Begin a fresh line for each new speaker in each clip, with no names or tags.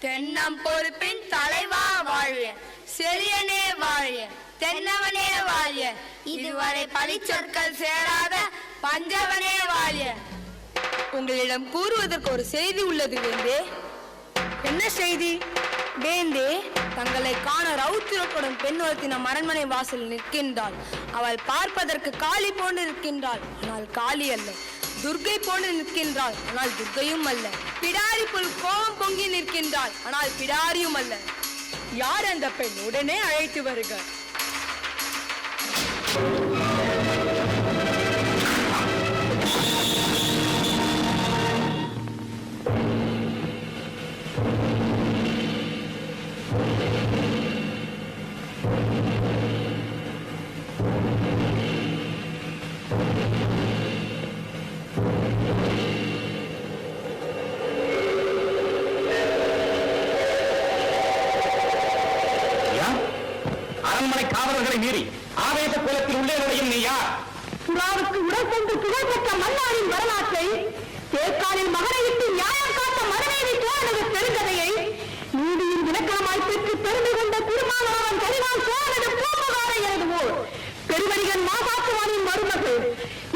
தென்னம் பொறுப்பின் தலைவா வாழிய, செழியனே வாழிய, தென்னவனே வாழிய, இதுவரை பழிச்சொற்கள் சேராத பஞ்சவனே வாழிய. உங்களிடம் கூறுவதற்கு ஒரு செய்தி உள்ளது வேந்தே. என்ன செய்தி? வேந்தே, தங்களை காண ரவுத்திரத்துடன் பெண் ஒருத்தி நம் அரண்மனை வாசல் நிற்கின்றாள். அவள் பார்ப்பதற்கு காளி போன்று நிற்கின்றாள், ஆனால் காளி அல்ல. துர்கை போன்று நிற்கின்றாள், ஆனால் துர்கையும் அல்ல. பிடாரி போல் கோபம் பொங்கி நிற்கின்றாள், ஆனால் பிடாரியும் அல்ல. யார் அந்த பெண்? உடனே அழைத்து வருக.
மீறி ஆவேச குலத்தில் உள்ளே நுழையும் நீ யார்?
புறாவுக்கு உடல் கொண்டு புகழ்பெற்ற மன்னாரின் வரலாற்றை, தேர்காலில் மகனையிட்டு நியாயம் காட்ட மறுநீதி சோழனது பெருங்கதையை, நீதியின் விளக்கமாய் பெற்று பெருமை கொண்ட திருமாவளவன் கரிகால் சோழனது பூம்புகார எனது ஊர் பெருவடிகன் மாசாத்துவானின் மருமகள்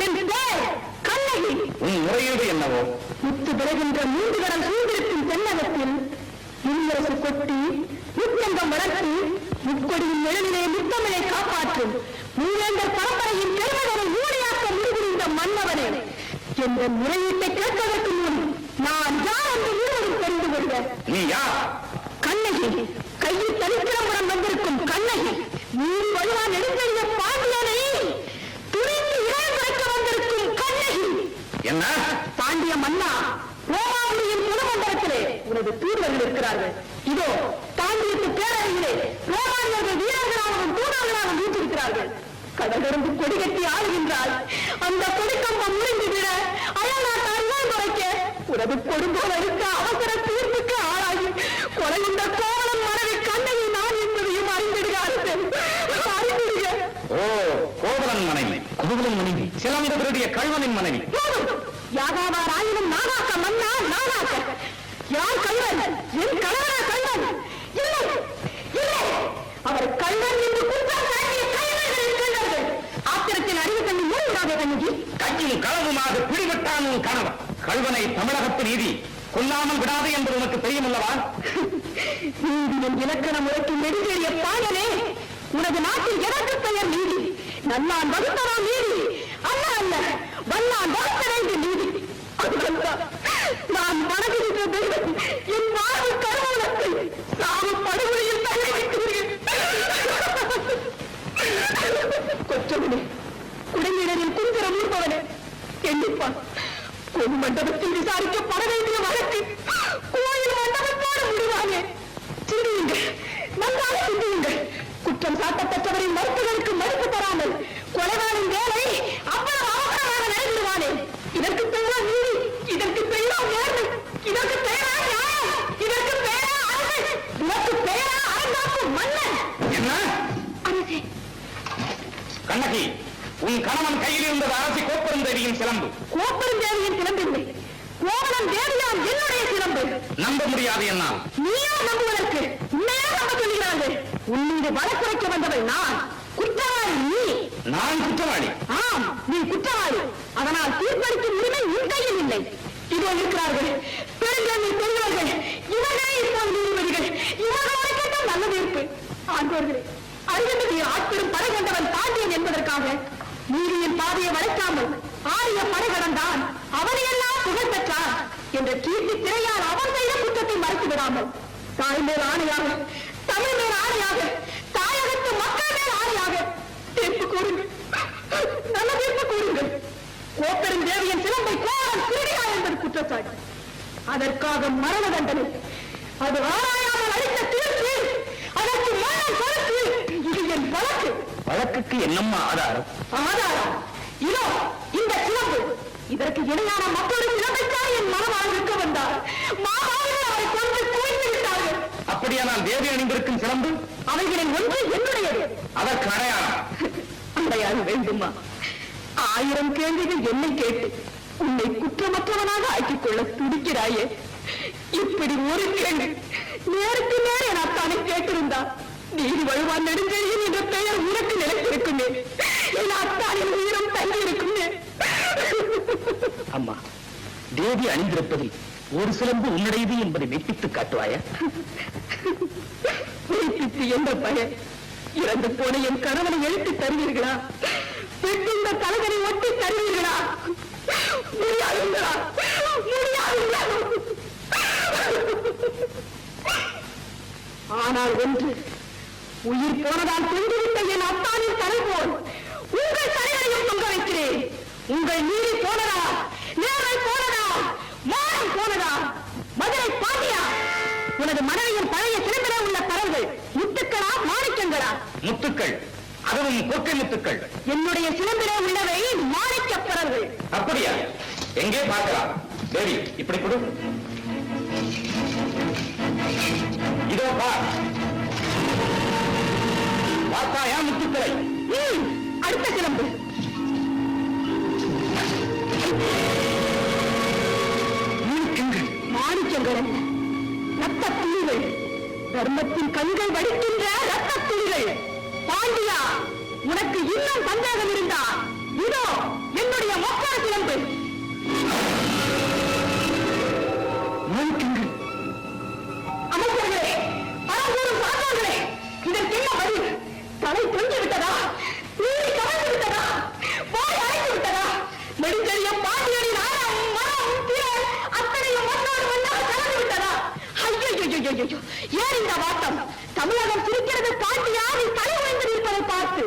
என் பேர் கண்ணகி.
உன் முறையீடு என்னவோ?
முத்து பிறகின்ற மூன்று கடல் சூழ்ந்திருக்கும் தென்னகத்தில் முன்னரசு கொட்டி முத்தங்கம் வளர்த்து முக்கொடியின் நிழலிலே முத்தமிழை காப்பாற்றும் மூவேந்தர் பரம்பரையின் பெருமகனை ஊழியாக்க முடிவுறுந்த மன்னவனே, என்ற முறையீட்டை கேட்பதற்கு முன் நான் யார் என்று முழுவதும் தெரிந்து கொள்க.
நீ யார்?
கண்ணகி, கையில் தனித்திரமுடன் வந்திருக்கும் கண்ணகி, நீர் வலுவா நெடுங்கழிய பாண்டியனை துணிந்து இழந்துரைக்க வந்திருக்கும் கண்ணகி.
என்ன?
பாண்டிய மன்னா, ரோமாபுரியின் புலமண்டலத்திலே உனது தூதர்கள் இருக்கிறார்கள். இதோ பாண்டியத்து பேரவையிலே ரோமானியர்கள் வீரர்களாகவும் தூதர்களாகவும் வீற்றிருக்கிறார்கள். கடலிருந்து கொடி கட்டி ஆளுகின்றால் அந்த கொடிக்கம்பம் முறிந்து விட அயல் நாட்டால் குறைக்க உனது கொடுங்கோல் அளித்த அவசர தீர்ப்புக்கு ஆளாகி கொலையுண்ட கோவலன் மனைவி கண்ணகி நான் என்பதையும் அறிந்திடுகிறார்கள்.
ஓ, கோவலன் மனைவி, குதுகுலன் மனைவி, சிலம்புடைய கல்வனின் மனைவி.
யாகாவார் ஆயினும் நானாக்க மன்னா, நானாக்க. யார் கல்வன்? என் கணவனா கல்வன்? இல்லை, இல்லை, அவர் கல்வன் என்று குற்றம் சாட்டிய கைவர்கள் இருக்கின்றார்கள். ஆத்திரத்தின் அறிவு கண்ணி மூடாத கண்ணகி.
கையும் களவுமாக பிடிபட்டான் உன் கணவன். கல்வனை தமிழகத்து நீதி கொல்லாமல் விடாது என்பது உனக்கு தெரியும் அல்லவா?
நீதியின் இலக்கண முறைக்கு நெடுங்கேறிய பாயனே, உனது நாட்டில் எனக்கு பெயர் நீதி. நல்லான் வகுத்தரா நீதி அல்ல, அல்ல, வல்லான் வகுத்த வேண்டும் நீதி. அதுதான் நான் வணங்குகின்ற தெய்வம் என் வாழ்வு கருவூலத்தை சாவு படுகொலையில் தள்ளி வைக்கிறேன். கொற்றவனே, குடிநீரில் குந்திரம் இருப்பவனே, எண்ணிப்பான். பொது மண்டபத்தில் விசாரிக்கப்பட வேண்டிய வழக்கு கோயில் மண்டபத்தோடு முடிவானே. சிந்தியுங்கள், நன்றாக சிந்தியுங்கள். குற்றம் சாட்டப்பட்டவரின் மருத்துவருக்கு மறுப்பு தராமல் கொலைவாளின் வேலை அவ்வளவு அவசரமாக நடந்துடுவானே. இதற்கு
தேவியின் சிலம்பு.
கோப்பெரும் தேவியின் சிலம்பு இல்லை, கோவலன் தேவியாம் என்னுடைய சிலம்பு.
நம்ப முடியாது என்னால்.
நீயா நம்புவதற்கு உண்மையாக நம்ப சொல்கிறார்கள். உன்னுடைய வழக்குரைக்க வந்தவள் நான், குற்றவாளி நீ.
நான் குற்றவாளி?
ஆம், நீ குற்றவாளி. அதனால் தீர்ப்பளிக்கும் உரிமை உன் கையில் இல்லை. இதோ இருக்கிறார்கள் பெருங்கண்ணி பெரியவர்கள், இவர்களே இப்போது நீதிபதிகள். இவர்களோடு கேட்டால் நல்ல தீர்ப்பு. ஆண்டோர்களே, அறிவின்படி ஆட்பெரும் படை கொண்டவன் பாண்டியன் என்பதற்காக நீதியின் பாதையை வளைக்காமல் ஆரிய படை கடந்தான், அவனையெல்லாம் புகழ் பெற்றார் என்ற கீர்த்தி திரையால் அவன் செய்த குற்றத்தை மறைத்து விடாமல் தாய் மேல் ஆணையாக, தமிழ் மேல் ஆணையாக, தாயகத்து மக்கள் மேல் ஆணையாக தீர்ப்பு கூறுங்கள், நல்ல தீர்ப்பு கூறுங்கள். கோப்பெரும் தேவியின் சிலம்பை கோவலன் திருடியா என்பது குற்றச்சாட்டு. அதற்காக மரண தண்டனை. அது ஆராயாமல் அளித்த தீர்ப்பு, அதற்கு மரணம் கொடுத்து. இது என் வழக்கு.
வழக்குக்கு என்னம்மா ஆதாரம்?
ஆதாரம் இதோ இந்த சிலம்பு. இதற்கு இணையான மற்றொரு சிலம்பைத்தான் என் மனமாக இருக்க வந்தார். மாமாவில் அவரை கொண்டு குவித்து விட்டார்கள்.
அப்படியானால் தேவி அணிந்திருக்கும் சிலம்பு?
அவைகளின் ஒன்று என்னுடையது.
அதற்கு அடையாளம்?
அடையாளம் வேண்டுமா? 1000 கேள்விகள் என்னை கேட்டு உன்னை குற்றமற்றவனாக ஆக்கிக் கொள்ள துடிக்கிறாயே. இப்படி ஒரு கேள்வி நேருக்கு நேர் என் அத்தானை கேட்டிருந்தார், நீதி வழுவான் நெடுஞ்செழியன் என்ற பெயர் உனக்கு நிலைத்திருக்குமே, என் அத்தானின் உயிரும் தங்கி இருக்குமே.
அம்மா, தேவி அணிந்திருப்பதில் ஒரு சிலம்பு உன்னுடையது என்பதை மெய்ப்பித்து காட்டுவாயா?
மெய்ப்பித்து என்ற பயன்? இறந்து போன என் கணவனை எழுத்து தருவீர்களா? பெற்றிருந்த தலைவனை ஒட்டி தருவீர்களா? முடியாதுங்களா? முடியாதுங்களா? ஆனால் ஒன்று, உயிர் போனதால் தொங்கிவிட்ட என் அத்தானின் தலை போல் உங்கள் தலைவரையும் தொங்க வைக்கிறேன். உங்கள் நீதி போனதா, நேர்மை போனதா, மானம் போனதா? மதுரை பாண்டியா, உனது மனைவியின் பழைய சிலம்பிலே உள்ள பறவைகள் முத்துக்களா மாணிக்கங்களா?
முத்துக்கள், அதுவும் கோட்டை முத்துக்கள்.
என்னுடைய சிலம்பிலே உள்ளவை மாணிக்க பறவைகள்.
அப்படியா? எங்கே பார்க்கலாம்? தேவி, இப்படி கொடு. இதோ பார். பார்த்தாயா முத்துக்களை?
அடுத்த சிலம்பு. மாணிக்கங்கள் அல்ல, ரத்த துளிகள். தர்மத்தின் கண்கள் வடிக்கின்ற ரத்த துளிகள். பாண்டியா, உனக்கு இன்னும் சந்தேகம் இருந்தா இதோ என்னுடைய மொத்த சிலம்பு. அமைச்சர்களே, பரம்பூரும் சான்றோர்களே, இதற்கு என்ன பதில்? தலை தொங்கி விட்டதா? நீதி கவர்ந்து விட்டதா? வாய் அடைத்து விட்டதா? நெடுஞ்செழியன் பாண்டியனின் ஆழம், மனம், திறன் அத்தனையும் ஒன்றோடு ஒன்றாக கலந்து விட்டதா? ஐயோ, ஏன் இந்த வாட்டம்? தமிழகம் சிரிக்கிறது பாண்டியா, நீ தலை உயர்ந்து நிற்பதை பார்த்து.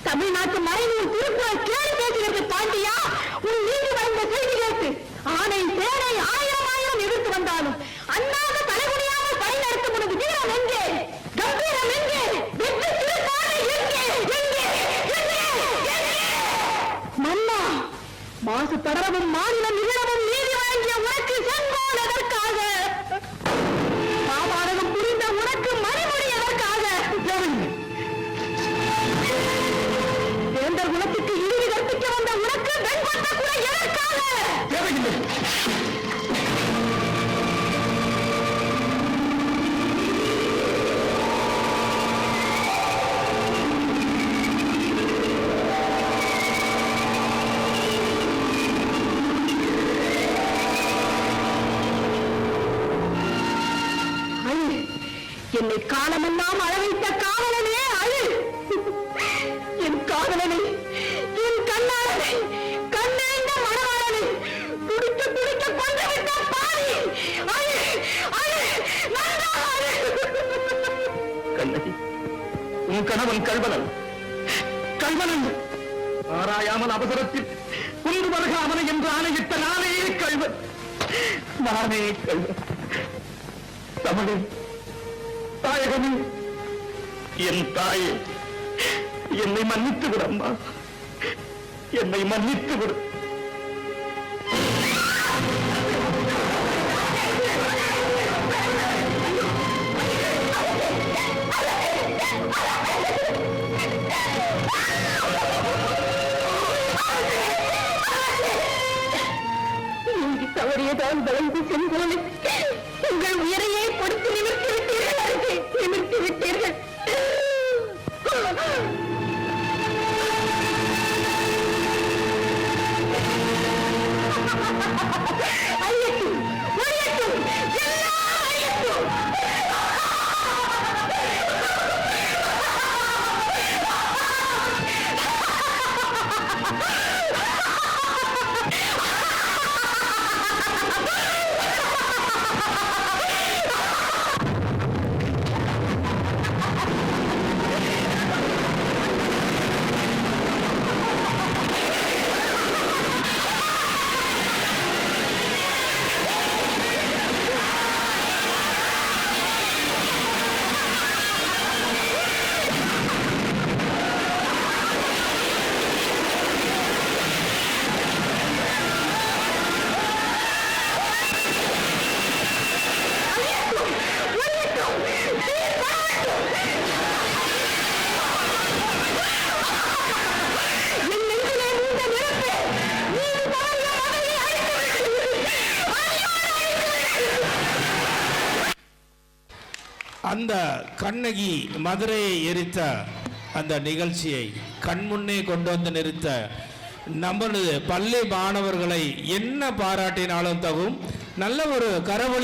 தமிழ்நாட்டு மறைநூல் திருக்குறள் கேள்வி பேசுகிறது பாண்டியா, உன் நீதி வந்த செய்தி கேட்டு. ஆனை சேனை 1000 எதிர்த்து வந்தாலும் அண்ணாத தலைமுடியாமல் படை நடத்தும் உனது வீரம் எங்கே? கம்பீரம் எங்கே? வெற்றி திருப்பாறை எங்கே? எங்கே? எங்கே? எங்கே? மன்னா, மாசு தடவும் மாநிலம் நிகழவும் நீதி வழங்கிய உனக்கு செங்கோல் எதற்காக? பாவாடகம் புரிந்த உனக்கு மணிமொழி எதற்காக? வேந்தர் குலத்துக்கு இறுதி கற்பிக்க வந்த உனக்கு வெண்கொண்ட குறை எதற்காக?
தேவையில்லை.
என்னை காலமெல்லாம் அளவைத்த காவலனே அழு. என் காதலனை, என் கண்ணாளனை, கண்ணேந்த மணவாளனை துடிக்க துடிக்க கொண்டு விட்ட பாவி அழு, அழு, நன்றாக அழு.
கண்ணகி, உன் கணவன் கல்வனன். கல்வனன் ஆராயாமல் அவசரத்தில் குண்டு வருகாமனை என்று ஆணையிட்ட நானே கல்வன். நானே கல்வன். தமிழே, தாயகமே, என் தாயே, என்னை மன்னித்து விடம்மா, என்னை மன்னித்து விடு.
தவறியதால் வளைந்து சென்றோனே உங்கள் உயிரையே கொடுத்து நிமிர்த்தி விட்டீர்கள் அரசே, நிமிர்த்தி விட்டீர்கள். ஐயட்டும், ஒழியட்டும், எல்லாம் அழியட்டும்.
அந்த கண்ணகி மதுரையை எரித்த அந்த நிகழ்ச்சியை கண்முன்னே கொண்டு வந்து நிறுத்த நம்மளது பள்ளி மாணவர்களை என்ன பாராட்டினாலும் தகும் நல்ல ஒரு கரவொலி